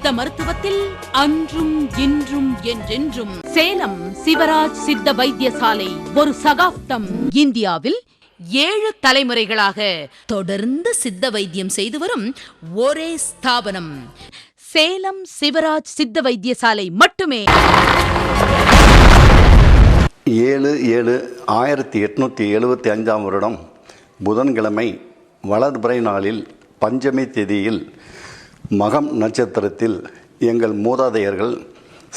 சித்த மருத்துவத்தில் அன்றும் இன்றும் என்றென்றும் சேலம் சிவராஜ் சித்த வைத்தியசாலை ஒரு சகாப்தம். இந்தியாவில் 7 தலைமுறைகளாக தொடர்ந்து சித்த வைத்தியம் செய்து வரும் ஒரே ஸ்தாபனம் சேலம் சிவராஜ் சித்த வைத்தியசாலை மட்டுமே. 7/7/1875 புதன்கிழமை வளர்பிறை நாளில் பஞ்சமி திதியில் மகம் நட்சத்திரத்தில் எங்கள் மூதாதையர்கள்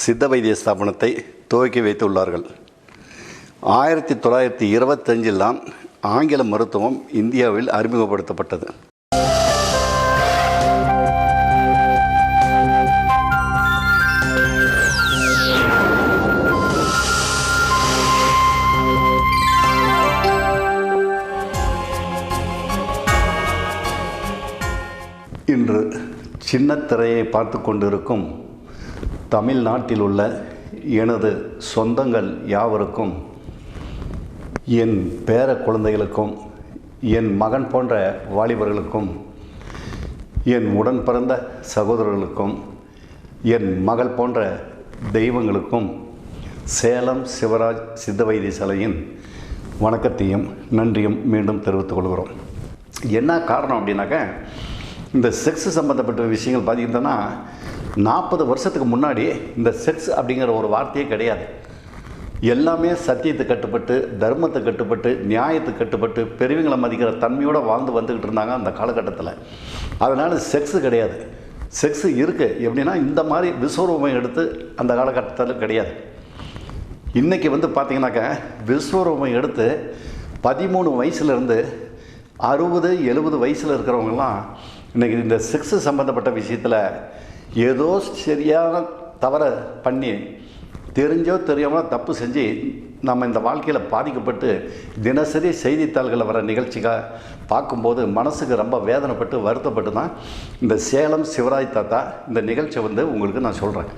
சித்த வைத்திய ஸ்தாபனத்தை துவக்கி வைத்துள்ளார்கள். 1925 தான் ஆங்கில மருத்துவம் இந்தியாவில் அறிமுகப்படுத்தப்பட்டது. இன்று சின்னத்திரையை பார்த்து கொண்டிருக்கும் தமிழ்நாட்டில் உள்ள எனது சொந்தங்கள் யாவருக்கும், என் பேர குழந்தைகளுக்கும், என் மகன் போன்ற வாலிபர்களுக்கும், என் உடன் பிறந்த சகோதரர்களுக்கும், என் மகள் போன்ற தெய்வங்களுக்கும் சேலம் சிவராஜ் சித்த வைத்தியசாலையின் வணக்கத்தையும் நன்றியும் மீண்டும் தெரிவித்துக் கொள்கிறோம். என்ன காரணம் அப்படின்னாக்க, இந்த செக்ஸ் சம்மந்தப்பட்ட விஷயங்கள் பார்த்திங்கன்னா 40 வருஷத்துக்கு முன்னாடி இந்த செக்ஸ் அப்படிங்கிற ஒரு வார்த்தையே கிடையாது. எல்லாமே சத்தியத்தை கட்டுப்பட்டு, தர்மத்தை கட்டுப்பட்டு, நியாயத்துக்கு கட்டுப்பட்டு, பெரியவங்களை மதிக்கிற தன்மையோடு வாழ்ந்து வந்துக்கிட்டு இருந்தாங்க அந்த காலகட்டத்தில். அதனால் செக்ஸு கிடையாது. செக்ஸு இருக்குது எப்படின்னா இந்த மாதிரி விஸ்வரூபம் எடுத்து அந்த காலகட்டத்தில் கிடையாது. இன்றைக்கி பார்த்திங்கனாக்கா விஸ்வரூபம் எடுத்து 13 வயசுலேருந்து 60-70 வயசில் இருக்கிறவங்கலாம் இன்றைக்கி இந்த செக்ஸு சம்மந்தப்பட்ட விஷயத்தில் ஏதோ சரியான தவறை பண்ணி தெரிஞ்சோ தெரியாமல் தப்பு செஞ்சு நம்ம இந்த வாழ்க்கையில் பாதிக்கப்பட்டு தினசரி செய்தித்தாள்களில் வர நிகழ்ச்சிக்காக பார்க்கும்போது மனசுக்கு ரொம்ப வேதனைப்பட்டு வருத்தப்பட்டு தான் இந்த சேலம் சிவராஜ் தாத்தா இந்த நிகழ்ச்சியை உங்களுக்கு நான் சொல்கிறேன்.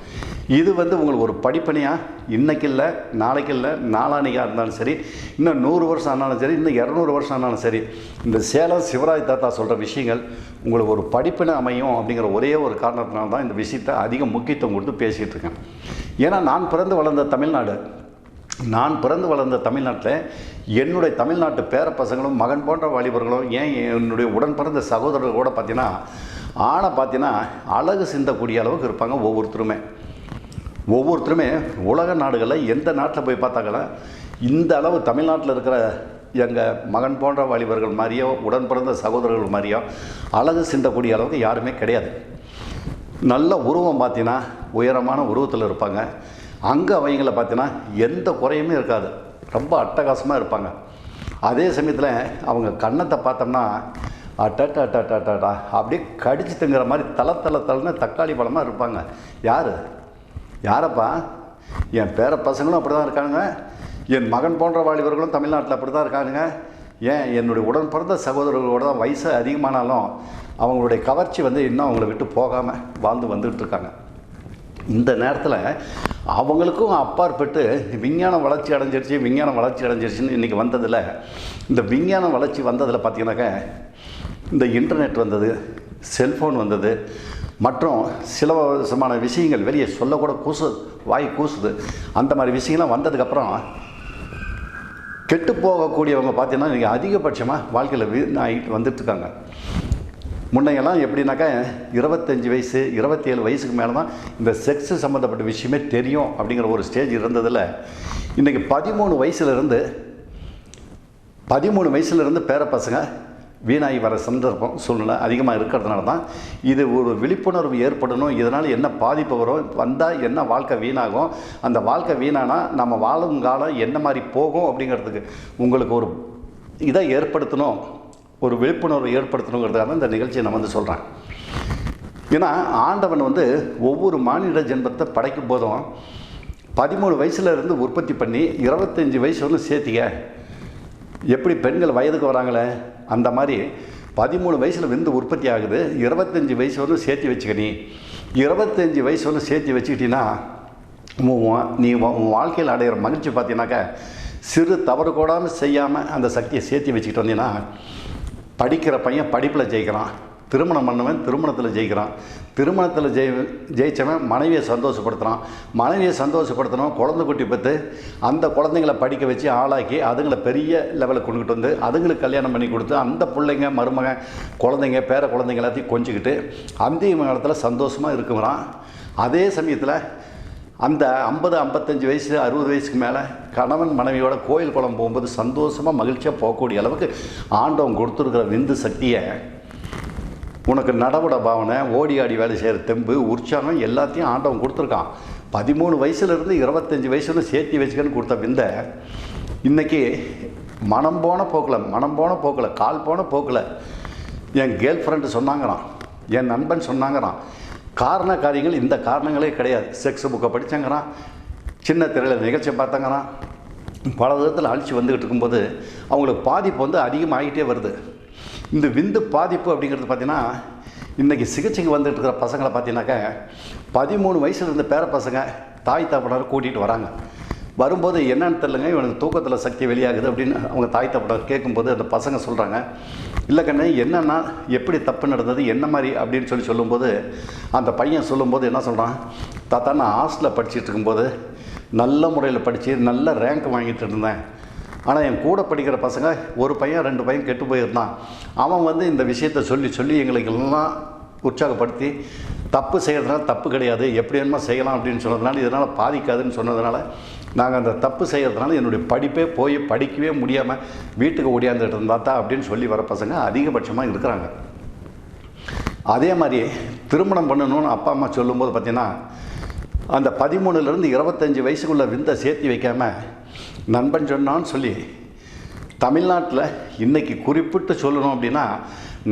இது உங்களுக்கு ஒரு படிப்பணியாக இன்றைக்கி இல்லை, நாளைக்கு இல்லை, நாளானிக்காக இருந்தாலும் சரி, இன்னும் 100 வருஷம் ஆனாலும் சரி, இன்னும் 200 வருஷம் ஆனாலும் சரி, இந்த சேலம் சிவராஜ் தாத்தா சொல்கிற விஷயங்கள் உங்களுக்கு ஒரு படிப்பினை அமையும் அப்படிங்கிற ஒரே ஒரு காரணத்தினால தான் இந்த விஷயத்தை அதிக முக்கியத்துவம் கொடுத்து பேசிகிட்டு இருக்கேன். ஏன்னா நான் பிறந்து வளர்ந்த தமிழ்நாட்டில் என்னுடைய தமிழ்நாட்டு பேர பசங்களும் மகன் போன்ற வாலிபர்களும், ஏன் என்னுடைய உடன் பிறந்த சகோதரர்கள் கூட பார்த்தீங்கன்னா ஆணை பார்த்தீங்கன்னா அழகு சிந்தக்கூடிய அளவுக்கு இருப்பாங்க. ஒவ்வொருத்தருமே உலக நாடுகளில் எந்த நாட்டில் போய் பார்த்தாங்களா இந்த அளவு தமிழ்நாட்டில் இருக்கிற எங்கள் மகன் போன்ற வாலிபர்கள் மாதிரியோ, உடன் பிறந்த சகோதரர்கள் மாதிரியோ அழகு சிந்தக்கூடிய அளவுக்கு யாருமே கிடையாது. நல்ல உருவம் பார்த்தீங்கன்னா உயரமான உருவத்தில் இருப்பாங்க. அங்கே அவங்கள பார்த்தீங்கன்னா எந்த குறையுமே இருக்காது, ரொம்ப அட்டகாசமாக இருப்பாங்க. அதே சமயத்தில் அவங்க கன்னத்தை பார்த்தோம்னா அட்டா அப்படியே கடிச்சு திங்குற மாதிரி தளன்னு தக்காளி பழமாக இருப்பாங்க. யாரப்பா? என் பேர பசங்களும் அப்படி தான் இருக்காங்க, என் மகன் போன்ற வாலிபர்களும் தமிழ்நாட்டில் அப்படி தான் இருக்காங்க. ஏன் என்னுடைய உடன் பிறந்த சகோதரர்களோட தான் வயசு அதிகமானாலும் அவங்களுடைய கவர்ச்சி இன்னும் அவங்கள விட்டு போகாமல் வாழ்ந்து வந்துகிட்டு இருக்காங்க. இந்த நேரத்தில் அவங்களுக்கும் அப்பாற்பட்டு விஞ்ஞானம் வளர்ச்சி அடைஞ்சிருச்சுன்னு இன்றைக்கி வந்ததில், இந்த விஞ்ஞானம் வளர்ச்சி வந்ததில் பார்த்திங்கனாக்கா இந்த இன்டர்நெட் வந்தது, செல்ஃபோன் வந்தது, மற்றும் சில விதமான விஷயங்கள் வெளியே சொல்லக்கூட வாய் கூசுது. அந்த மாதிரி விஷயங்கள்லாம் வந்ததுக்கப்புறம் கெட்டு போகக்கூடியவங்க பார்த்தீங்கன்னா இன்றைக்கி அதிகபட்சமாக வாழ்க்கையில் வீணாகிட்டு வந்துட்டுருக்காங்க. முன்னையெல்லாம் எப்படின்னாக்கா 25 வயசு 27 வயசுக்கு மேலே தான் இந்த செக்ஸு சம்மந்தப்பட்ட விஷயமே தெரியும் அப்படிங்கிற ஒரு ஸ்டேஜ் இருந்ததில், இன்றைக்கி 13 வயசுலேருந்து பேர பசங்க வீணாகி வர சூழ்நிலை அதிகமாக இருக்கிறதுனால தான் இது ஒரு விழிப்புணர்வு ஏற்படணும். இதனால் என்ன பாதிப்பு வரும், வந்தால் என்ன வாழ்க்கை வீணாகும், அந்த வாழ்க்கை வீணானா நம்ம வாழும் காலம் என்ன மாதிரி போகும் அப்படிங்கிறதுக்கு உங்களுக்கு ஒரு இதை ஏற்படுத்தணும், ஒரு விழிப்புணர்வு ஏற்படுத்தணுங்கிறதுக்காக தான் இந்த நிகழ்ச்சியை நான் சொல்கிறேன். ஏன்னா ஆண்டவன் ஒவ்வொரு மானிட ஜென்மத்தை படைக்கும் போதும் 13 வயசுலேருந்து உற்பத்தி பண்ணி 25 வயசு சேர்த்திக்க. எப்படி பெண்கள் வயதுக்கு வராங்களே அந்த மாதிரி 13 வயசில் உற்பத்தி ஆகுது, 25 வயசு சேர்த்து வச்சுக்க. நீ 25 வயசு சேர்த்து வச்சுக்கிட்டீங்கன்னா நீ உன் வாழ்க்கையில் அடைகிற மகிழ்ச்சி பார்த்தீங்கன்னாக்கா சிறு தவறு கூடாமல் செய்யாமல் அந்த சக்தியை சேர்த்து வச்சுக்கிட்டு வந்தீங்கன்னா படிக்கிற பையன் படிப்பில் ஜெயிக்கிறான், திருமணம் பண்ணவன் திருமணத்தில் ஜெயிக்கிறான், திருமணத்தில் ஜெயித்தவன் மனைவியை சந்தோஷப்படுத்துகிறான், மனைவியை சந்தோஷப்படுத்தணும், குழந்தை குட்டி பெற்று அந்த குழந்தைங்களை படிக்க வச்சு ஆளாக்கி அதுங்களை பெரிய லெவலுக்கு கொண்டுகிட்டு வந்து அதுங்களுக்கு கல்யாணம் பண்ணி கொடுத்து அந்த பிள்ளைங்க மருமக குழந்தைங்க பேர குழந்தைங்க எல்லாத்தையும் கொஞ்சிக்கிட்டு அந்திய காலத்தில் சந்தோஷமாக இருக்குறான். அதே சமயத்தில் அந்த 50, 55 வயசு 60 வயசுக்கு மேலே கணவன் மனைவியோட கோயில் குளம் போகும்போது சந்தோஷமாக மகிழ்ச்சியாக போகக்கூடிய அளவுக்கு ஆண்டவன் கொடுத்துருக்கிற விந்து சக்தியை, உனக்கு நடவுட பாவனை, ஓடி ஆடி வேலை செய்கிற தெம்பு, உற்சாகம் எல்லாத்தையும் ஆண்டவன் கொடுத்துருக்கான். 13 வயசுலேருந்து 25 வயசுன்னு சேர்த்தி வச்சுக்கன்னு கொடுத்த விந்தை இன்றைக்கி மனம் போன போக்கில் கால் போன போக்கில் என் கேர்ள் ஃப்ரெண்டு சொன்னாங்கிறான், என் நண்பன் சொன்னாங்கிறான். காரண காரியங்கள் இந்த காரணங்களே கிடையாது. செக்ஸ் புக்கை படித்தாங்கிறான், சின்ன திரையில் நிகழ்ச்சியை பார்த்தாங்கிறான், பல விதத்தில் அழிச்சு வந்துக்கிட்டு இருக்கும்போது அவங்களுக்கு பாதிப்பு வந்து அதிகமாகிட்டே வருது. இந்த விந்து பாதிப்பு அப்படிங்கிறது பார்த்திங்கன்னா இன்றைக்கி சிகிச்சைக்கு வந்துட்டு இருக்கிற பசங்களை பார்த்தீங்கன்னாக்கா 13 வயசில் இருந்த பேர பசங்க தாய் தகப்பனார் கூட்டிகிட்டு வராங்க. வரும்போது என்னன்னு தெரியலங்க, இவனுக்கு தூக்கத்தில் சக்தி வெளியாகுது அப்படின்னு அவங்க தாய் தகப்பனார் கேட்கும்போது அந்த பசங்க சொல்கிறாங்க, இல்லை கண்ணு என்னென்னா எப்படி தப்பு நடந்தது என்ன மாதிரி அப்படின்னு சொல்லும்போது அந்த பையன் சொல்லும்போது என்ன சொல்கிறான், தாத்தா நான் ஹாஸ்டலில் படிச்சுட்டு இருக்கும்போது நல்ல முறையில் படித்து நல்ல ரேங்க் வாங்கிட்டு இருந்தேன். ஆனால் என் கூட படிக்கிற பசங்க ஒரு பையன் 2 பையன் கெட்டு போயிருந்தான். அவன் வந்து இந்த விஷயத்தை சொல்லி எங்களுக்கு எல்லாம் உற்சாகப்படுத்தி தப்பு செய்கிறதுனால தப்பு கிடையாது, எப்படி வேணுமா செய்யலாம் அப்படின்னு சொன்னதுனால இதனால் பாதிக்காதுன்னு சொன்னதுனால நாங்கள் அந்த தப்பு செய்கிறதுனால என்னுடைய படிப்பே போய் படிக்கவே முடியாமல் வீட்டுக்கு ஓடியாந்துட்டு இருந்தாத்தா அப்படின்னு சொல்லி வர பசங்க அதிகபட்சமாக இருக்கிறாங்க. அதே மாதிரி திருமணம் பண்ணணும்னு அப்பா அம்மா சொல்லும்போது பார்த்திங்கன்னா அந்த 13லேருந்து 25 வயசுக்குள்ளே விந்தை சேர்த்தி வைக்காமல் நண்பன் சொன்னான்னு சொல்லி தமிழ்நாட்டில் இன்றைக்கி குறிப்பிட்டு சொல்லணும் அப்படின்னா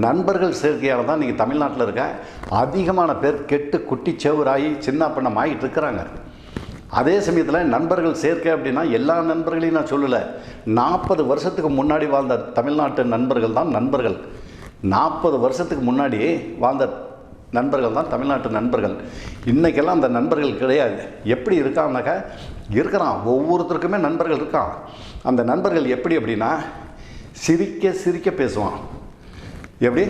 நண்பர்கள் சேர்க்கையால் தான் இன்றைக்கி தமிழ்நாட்டில் இருக்க அதிகமான பேர் கெட்டு குட்டி செவராகி சின்ன பண்ணம் ஆகிட்டு இருக்கிறாங்க. அதே சமயத்தில் நண்பர்கள் சேர்க்கை அப்படின்னா எல்லா நண்பர்களையும் நான் சொல்லலை, 40 வருஷத்துக்கு முன்னாடி வாழ்ந்த தமிழ்நாட்டு நண்பர்கள் தான் நண்பர்கள். 40 வருஷத்துக்கு முன்னாடி வாழ்ந்த நண்பர்கள் தான் தமிழ்நாட்டு நண்பர்கள். இன்றைக்கெல்லாம் அந்த நண்பர்கள் கிடையாது. எப்படி இருக்கான்னாக்கா இருக்கிறான், ஒவ்வொருத்தருக்குமே நண்பர்கள் இருக்கான். அந்த நண்பர்கள் எப்படி அப்படின்னா சிரிக்க சிரிக்க பேசுவான். எப்படி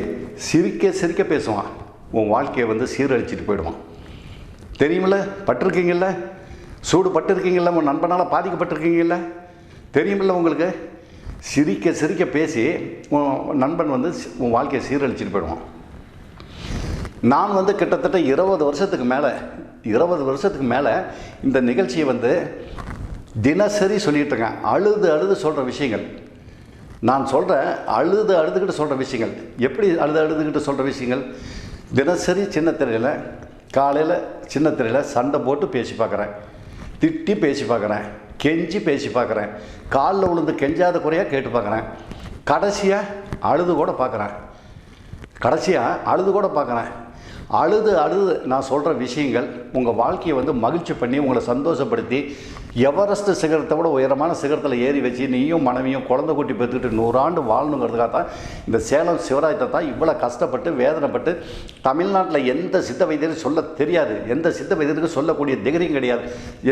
சிரிக்க பேசுவான், உன் வாழ்க்கையை வந்து சீரழிச்சிட்டு போயிடுவான். தெரியுமில்ல, பட்டிருக்கீங்கள்ல, சூடு பட்டிருக்கீங்கள்ல, உன் நண்பனால் பாதிக்கப்பட்டிருக்கீங்கல்ல, தெரியுமில்ல உங்களுக்கு. சிரிக்க பேசி உன் நண்பன் வந்து உன் வாழ்க்கையை சீரழிச்சிட்டு போயிடுவான். நான் வந்து கிட்டத்தட்ட 20 வருஷத்துக்கு மேலே இந்த நிகழ்ச்சியை வந்து தினசரி சொல்லிகிட்ருக்கேன். அழுது சொல்கிற விஷயங்கள் நான் சொல்கிறேன், அழுதுகிட்டு சொல்கிற விஷயங்கள். எப்படி அழுதுகிட்டு சொல்கிற விஷயங்கள்? தினசரி சின்ன திரையில் காலையில் சின்ன திரையில் சண்டை போட்டு பேசி பார்க்குறேன், திட்டி பேசி பார்க்குறேன், கெஞ்சி பேசி பார்க்குறேன், காலில் விழுந்து கெஞ்சாத குறையாக கேட்டு பார்க்குறேன், கடைசியாக அழுது கூட பார்க்குறேன். அழுது நான் சொல்கிற விஷயங்கள் உங்கள் வாழ்க்கையை வந்து மகிழ்ச்சி பண்ணி உங்களை சந்தோஷப்படுத்தி எவரெஸ்ட் சிகரத்தை விட உயரமான சிகரத்தில் ஏறி வச்சு நீயும் மனைவியும் குழந்தை குட்டி பெற்றுக்கிட்டு 100 ஆண்டு வாழணுங்கிறதுக்காக தான் இந்த சேலம் சிவராயத்தை தான் இவ்வளோ கஷ்டப்பட்டு வேதனைப்பட்டு தமிழ்நாட்டில் எந்த சித்த வைத்தியரும் சொல்ல தெரியாது, எந்த சித்த வைத்தியருக்கு சொல்லக்கூடிய தைரியம் கிடையாது,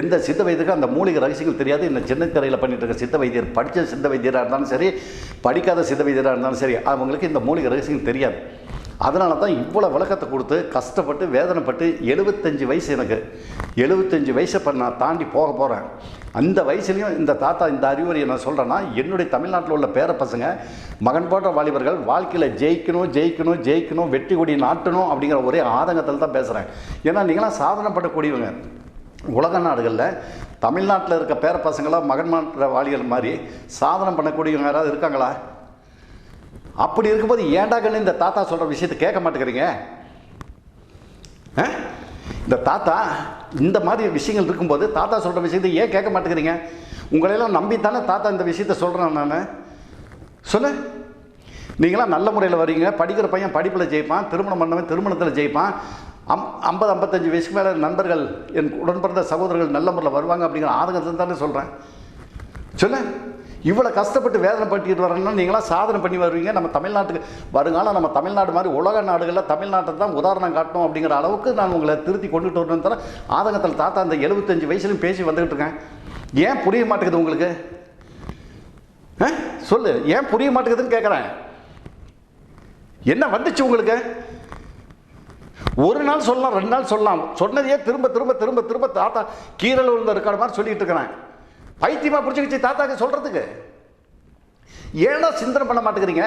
எந்த சித்த வைத்தியருக்கு அந்த மூலிகை ரகசியங்கள் தெரியாது. இந்த சின்ன திரையில் பண்ணிட்டு இருக்க சித்த வைத்தியர் படித்த சித்த வைத்தியராக இருந்தாலும் சரி, படிக்காத சித்த வைத்தியராக இருந்தாலும் சரி, அவங்களுக்கு இந்த மூலிகை ரகசியங்கள் தெரியாது. அதனால தான் இவ்வளோ விளக்கத்தை கொடுத்து கஷ்டப்பட்டு வேதனைப்பட்டு 75 வயசு, எனக்கு 75 வயசை நான் தாண்டி போக போகிறேன். அந்த வயசுலேயும் இந்த தாத்தா இந்த அறிவுரையை நான் சொல்கிறேன்னா, என்னுடைய தமிழ்நாட்டில் உள்ள பேர பசங்க மகன் போன்ற வாலிபர்கள் வாழ்க்கையில் ஜெயிக்கணும் வெற்றி கொடி நாட்டணும் அப்படிங்கிற ஒரே ஆதங்கத்தில் தான் பேசுகிறேன். ஏன்னா நீங்களாம் சாதனைப்படக்கூடியவங்க. உலக நாடுகளில் தமிழ்நாட்டில் இருக்க பேர பசங்களாம் மகன் மாற்ற வாலிகள் மாதிரி சாதனை பண்ணக்கூடியவங்க யாராவது இருக்காங்களா? அப்படி இருக்கும்போது ஏன்டா கண்ணு இந்த தாத்தா சொல்கிற விஷயத்தை கேட்க மாட்டேங்கிறீங்க? இந்த தாத்தா இந்த மாதிரி விஷயங்கள் இருக்கும்போது தாத்தா சொல்கிற விஷயத்தை ஏன் கேட்க மாட்டேங்கிறீங்க? உங்களையெல்லாம் நம்பித்தானே தாத்தா இந்த விஷயத்தை சொல்கிறேன் நான். சொல்லு, நீங்களாம் நல்ல முறையில் வரீங்க, படிக்கிற பையன் படிப்பில் ஜெயிப்பான், திருமணம் பண்ணவன் திருமணத்தில் ஜெயிப்பான், 50-55 வயசுக்கு மேலே நண்பர்கள் என் உடன் பிறந்த சகோதரர்கள் நல்ல முறையில் வருவாங்க அப்படிங்கிற ஆதங்கத்தில் தானே சொல்கிறேன். சொல்லு, இவ்வளோ கஷ்டப்பட்டு வேதனை பட்டுக்கிட்டு வரணும்னா நீங்களாம் சாதனை பண்ணி வருவீங்க. நம்ம தமிழ்நாட்டுக்கு வருங்காலம் நம்ம தமிழ்நாடு மாதிரி உலக நாடுகளில் தமிழ்நாட்டை தான் உதாரணம் காட்டணும் அப்படிங்கிற அளவுக்கு நான் உங்களை திருத்தி கொண்டுட்டு வரணும்னு தர ஆதங்கத்தில் தாத்தா அந்த 75 வயசுலையும் பேசி வந்துக்கிட்டு இருக்கேன். ஏன் புரிய மாட்டேங்குது உங்களுக்கு? சொல்லு, ஏன் புரிய மாட்டேங்குதுன்னு கேட்குறேன். என்ன வந்துச்சு உங்களுக்கு? ஒரு நாள் சொல்லலாம், 2 நாள் சொல்லலாம், சொன்னதையே திரும்ப திரும்ப திரும்ப திரும்ப தாத்தா கீரல் விழுந்த இருக்கிற மாதிரி சொல்லிட்டு இருக்கிறேன். பைத்தியமா பிடிச்சிக்கிச்சு தாத்தாக்கு சொல்றதுக்கு. ஏன்னா சிந்தனை பண்ண மாட்டேங்கிறீங்க?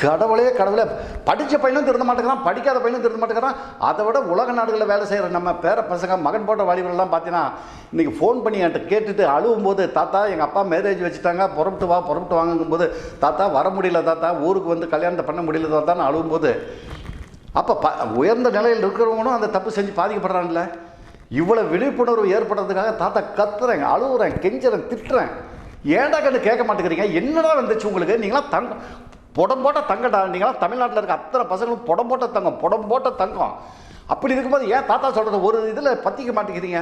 கடவுளே கடவுளே, படித்த பையனும் திருந்த மாட்டேங்கிறான், படிக்காத பையனும் திருந்த மாட்டேங்கிறான். அதை விட உலக நாடுகளில் வேலை செய்கிற நம்ம பேர பசங்க, மகன் போட்ட வாலிபர்கள்லாம் பார்த்தீங்கன்னா இன்றைக்கி ஃபோன் பண்ணி என்கிட்ட கேட்டுட்டு அழுவும் போது, தாத்தா எங்கள் அப்பா மேரேஜ் வச்சுட்டாங்க, புறப்பட்டு வாங்கும்போது, தாத்தா வர முடியல தாத்தா, ஊருக்கு வந்து கல்யாணத்தை பண்ண முடியல தாத்தான்னு அழுவும்போது, அப்போ உயர்ந்த நிலையில் இருக்கிறவங்களும் அந்த தப்பு செஞ்சு பாதிக்கப்படுறாங்கல்ல. இவ்வளோ விழிப்புணர்வு ஏற்படுறதுக்காக தாத்தா கத்துறேன், அழுகுறேன், கெஞ்சுறேன், திட்டுறேன். ஏன்டா கண்டு கேட்க மாட்டேங்கிறீங்க? என்னடா வந்துச்சு உங்களுக்கு? நீங்களாம் புடம் போட்ட தங்கடா. நீங்களாம் தமிழ்நாட்டில் இருக்க அத்தனை பசங்களும் புடம் போட்ட தங்கம். அப்படி இருக்கும்போது ஏன் தாத்தா சொல்கிறது ஒரு இதில் பற்றிக்க மாட்டேங்கிறீங்க?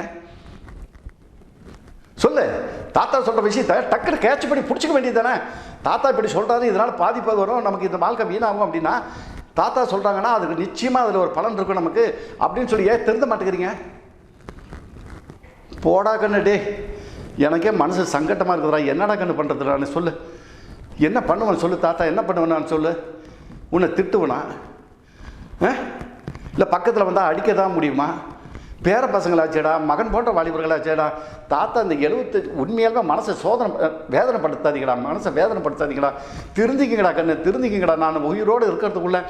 சொல்லு. தாத்தா சொல்கிற விஷயத்தை டக்குன்னு கேட்ச் பண்ணி பிடிச்சிக்க வேண்டியது தானே. தாத்தா இப்படி சொல்கிறாரு, இதனால் பாதிப்பு வரும், நமக்கு இந்த வாழ்க்கை வீணாகும் அப்படின்னா, தாத்தா சொல்கிறாங்கன்னா அதுக்கு நிச்சயமாக அதில் ஒரு பலன் இருக்கும் நமக்கு அப்படின்னு சொல்லி ஏன் திருந்த மாட்டேங்கிறீங்க? போடா கண்ணு டே, எனக்கே மனசு சங்கட்டமாக இருக்குதுடா, என்னடா கண்ணு பண்ணுறது நான் சொல்லு. என்ன பண்ணுவேன் சொல்லு தாத்தா, என்ன பண்ணுவேன் சொல்லு. உன்னை திட்டுவனா? இல்லை பக்கத்தில் வந்தால் அடிக்க தான் முடியுமா? பேர பசங்களாச்சேடா, மகன் போன்ற வாலிபர்களாச்சேடா. தாத்தா இந்த 70 உண்மையாலுமே மனசை வேதனைப்படுத்தாதீங்கடா, மனசை வேதனைப்படுத்தாதீங்கடா. திருந்திக்கிங்கடா கண்ணு, திருந்திக்கிங்கடா. நான் உயிரோடு இருக்கிறதுக்குள்ள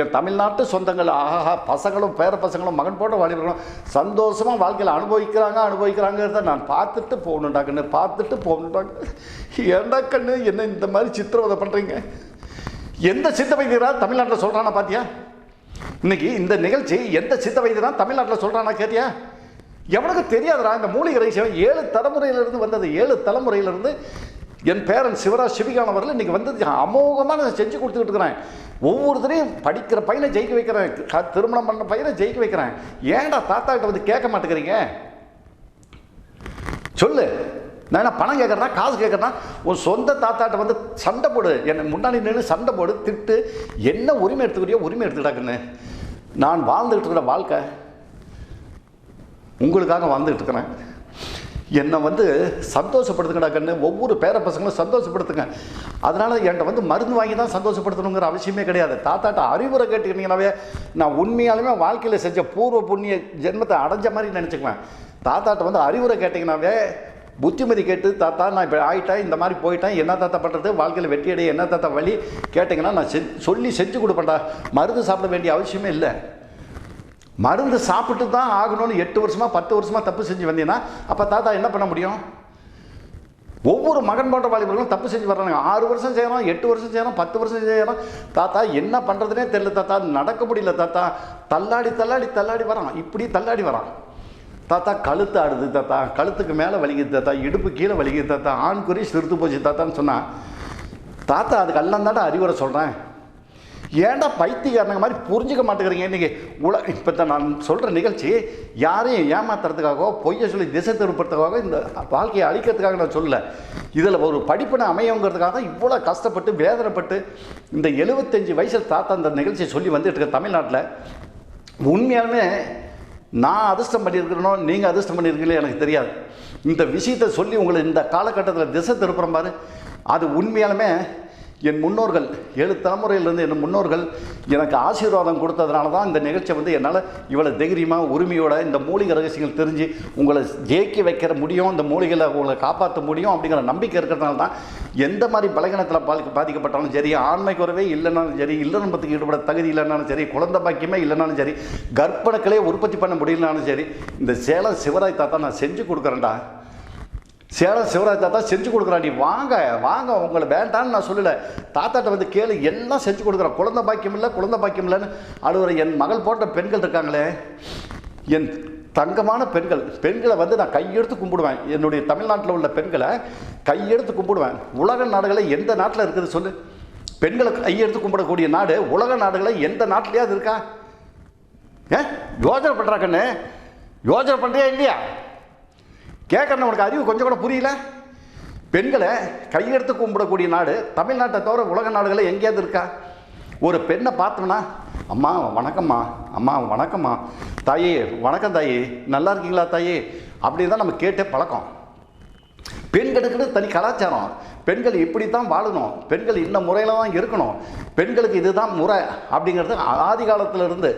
என் தமிழ்நாட்டு சொந்தங்கள் ஆஹா பசங்களும் பேர பசங்களும் மகன் போன்ற வாலிபர்களும் சந்தோஷமாக வாழ்க்கையில் அனுபவிக்கிறாங்கிறத நான் பார்த்துட்டு போகணுண்டா கண்ணு, பார்த்துட்டு போகணுண்டாங்க. ஏண்டா கண்ணு என்ன இந்த மாதிரி சித்திரவதை பண்ணுறீங்க? எந்த சித்த வைத்தியராக தமிழ்நாட்டில் சொல்கிறானா பார்த்தியா? இன்னைக்கு இந்த நிகழ்ச்சி எந்த சித்த வைத்தியராக தமிழ்நாட்டில் சொல்கிறானா கேட்டியா? எவனுக்கு தெரியாதுடா இந்த மூலிகை ரகசியம். 7 தலைமுறையிலிருந்து வந்தது. 7 தலைமுறையிலிருந்து என் பேரன் சிவராஜ் சிவிகான் அவர்கள் இன்றைக்கி வந்து அமோகமாக நான் செஞ்சு கொடுத்துக்கிட்டு இருக்கிறேன். ஒவ்வொருத்தரையும் படிக்கிற பையனை ஜெயிக்க வைக்கிறேன், திருமணம் பண்ண பையனை ஜெயிக்க வைக்கிறேன். ஏன்டா தாத்தா கிட்ட வந்து கேட்க மாட்டேங்கிறீங்க? சொல்லு. நான் என்ன பணம் கேட்குறேன்னா, காசு கேட்குறேன்னா, உன் சொந்த தாத்தாட்ட வந்து சண்டை போடு, என்னை முன்னாடி நின்று சண்டை போடு, திட்டு, என்ன உரிமை எடுத்துக்கிறியோ உரிமை எடுத்துக்கிட்டாக்குன்னு. நான் வாழ்ந்துக்கிட்டு இருக்கிற வாழ்க்கை உங்களுக்காக வாழ்ந்துக்கிட்டு இருக்கிறேன். என்னை வந்து சந்தோஷப்படுத்துங்கடா கண்ணு. ஒவ்வொரு பேர பசங்களும் சந்தோஷப்படுத்துங்க. அதனால் என்கிட்ட வந்து மருந்து வாங்கி தான் சந்தோஷப்படுத்தணுங்கிற அவசியமே கிடையாது. தாத்தாட்ட அறிவுரை கேட்டுக்கிட்டீங்கன்னாவே நான் உண்மையாலுமே வாழ்க்கையில் செஞ்ச பூர்வ புண்ணிய ஜென்மத்தை அடைஞ்ச மாதிரி நினச்சிக்குவேன். தாத்தாட்ட வந்து அறிவுரை கேட்டிங்கன்னாவே புத்திமதி கேட்டு, தாத்தா நான் இப்போ ஆகிட்டேன், இந்த மாதிரி போயிட்டேன், என்ன தாத்தா பண்ணுறது, வாழ்க்கையில் வெற்றி அடைய என்ன தாத்தா வழி கேட்டிங்கன்னா நான் சொல்லி செஞ்சு கொடுப்பேன்டா. மருந்து சாப்பிட வேண்டிய அவசியமே இல்லை. மருந்து சாப்பிட்டு தான் ஆகணும்னு 8 வருஷமாக 10 வருஷமாக தப்பு செஞ்சு வந்தீங்கன்னா அப்போ தாத்தா என்ன பண்ண முடியும்? ஒவ்வொரு மகன் போன்ற வாலிபர்களும் தப்பு செஞ்சு வர்றாங்க. 6 வருஷம் செய்யறோம், 8 வருஷம் செய்யறோம், 10 வருஷம் செய்யறோம். தாத்தா என்ன பண்ணுறதுனே தெரியல தாத்தா, நடக்க முடியல தாத்தா, தள்ளாடி வரான், இப்படி தள்ளாடி வரான். தாத்தா கழுத்து ஆடுது தாத்தா, கழுத்துக்கு மேலே வலிக்குது தாத்தா, இடுப்பு கீழே வலிக்குது தாத்தா, ஆண் குறி சிறுத்து போச்சு தாத்தான்னு சொன்னால், தாத்தா அதுக்கு எல்லாம் தாண்டா அறிவுரை சொல்கிறேன். ஏன்டா பைத்தியக்காரங்க மாதிரி புரிஞ்சிக்க மாட்டேங்கிறீங்க? இன்றைக்கி இப்போ தான் நான் சொல்கிற நிகழ்ச்சி யாரையும் ஏமாத்துறதுக்காகவோ பொய்யை சொல்லி திசை திருப்பறதுக்காக இந்த வாழ்க்கையை அழிக்கிறதுக்காக நான் சொல்லலை. இதில் ஒரு படிப்பினை அமையங்கிறதுக்காக தான் இவ்வளோ கஷ்டப்பட்டு வேதனைப்பட்டு இந்த 75 வயசில் தாத்தா இந்த நிகழ்ச்சியை சொல்லி வந்துட்டு இருக்க தமிழ்நாட்டில். உண்மையாலுமே நான் அதிர்ஷ்டம் பண்ணியிருக்கிறனோ நீங்கள் அதிர்ஷ்டம் பண்ணியிருக்கீங்களோ எனக்கு தெரியாது. இந்த விஷயத்தை சொல்லி உங்களை இந்த காலகட்டத்தில் திசை திருப்புறம் பாரு, அது உண்மையாலுமே என் முன்னோர்கள் 7 தலைமுறையிலிருந்து என் முன்னோர்கள் எனக்கு ஆசீர்வாதம் கொடுத்ததுனால தான் இந்த நிகழ்ச்சியை வந்து என்னால் இவ்வளோ தைரியமாக உரிமையோட இந்த மூலிகை ரகசியங்கள் தெரிஞ்சு உங்களை ஜெயிக்க வைக்கிற முடியும், இந்த மூலிகையில் உங்களை காப்பாற்ற முடியும் அப்படிங்கிற நம்பிக்கை இருக்கிறதுனால தான் எந்த மாதிரி பலகீனத்தில் பாதிக்கப்பட்டாலும் சரி, ஆண்மை குறைவே இல்லைனாலும் சரி, இல்லறம்பத்துக்கு ஈடுபட தகுதி இல்லைனாலும் சரி, குழந்தை பாக்கியமே இல்லைனாலும் சரி, கர்ப்பணக்களே உற்பத்தி பண்ண முடியலனாலும் சரி, இந்த சேலம் சிவராய் தாத்தா நான் செஞ்சு கொடுக்குறேன்டா. சேலம் சிவராஜ் தாத்தா செஞ்சு கொடுக்குறாண்டி, வாங்க உங்களை வேண்டான்னு நான் சொல்லலை. தாத்தாட்ட வந்து கேளு, எல்லாம் செஞ்சு கொடுக்குறேன். குழந்தை பாக்கியம் இல்லைன்னு அழுகிற என் மகள் போன்ற பெண்கள் இருக்காங்களே, என் தங்கமான பெண்களை வந்து நான் கையெடுத்து கும்பிடுவேன். என்னுடைய தமிழ்நாட்டில் உள்ள பெண்களை கையெடுத்து கும்பிடுவேன். உலக நாடுகளில் எந்த நாட்டில் இருக்குது சொல்லு? பெண்களை கையெடுத்து கும்பிடக்கூடிய நாடு உலக நாடுகளில் எந்த நாட்டிலையாவது இருக்கா? யோஜனை பண்ணுறாக்கண்ணு, யோஜனை பண்ணுறியா இல்லையா? கேட்கணும், உனக்கு அறிவு கொஞ்சம் கூட புரியல? பெண்களை கையெடுத்து கும்பிடக்கூடிய நாடு தமிழ்நாட்டை தவிர உலக நாடுகளில் எங்கேயாவது இருக்கா? ஒரு பெண்ணை பார்த்தோம்னா அம்மா வணக்கம்மா, அம்மா வணக்கம்மா, தாயே வணக்கம் தாயே, நல்லா இருக்கீங்களா தாயே, அப்படின்னு தான் நம்ம கேட்டே பழக்கம். பெண்களுக்கு தனி கலாச்சாரம், பெண்கள் இப்படி தான் வாழணும், பெண்கள் இந்த முறையில் தான் இருக்கணும், பெண்களுக்கு இதுதான் முறை அப்படிங்கிறது ஆதி காலத்திலிருந்து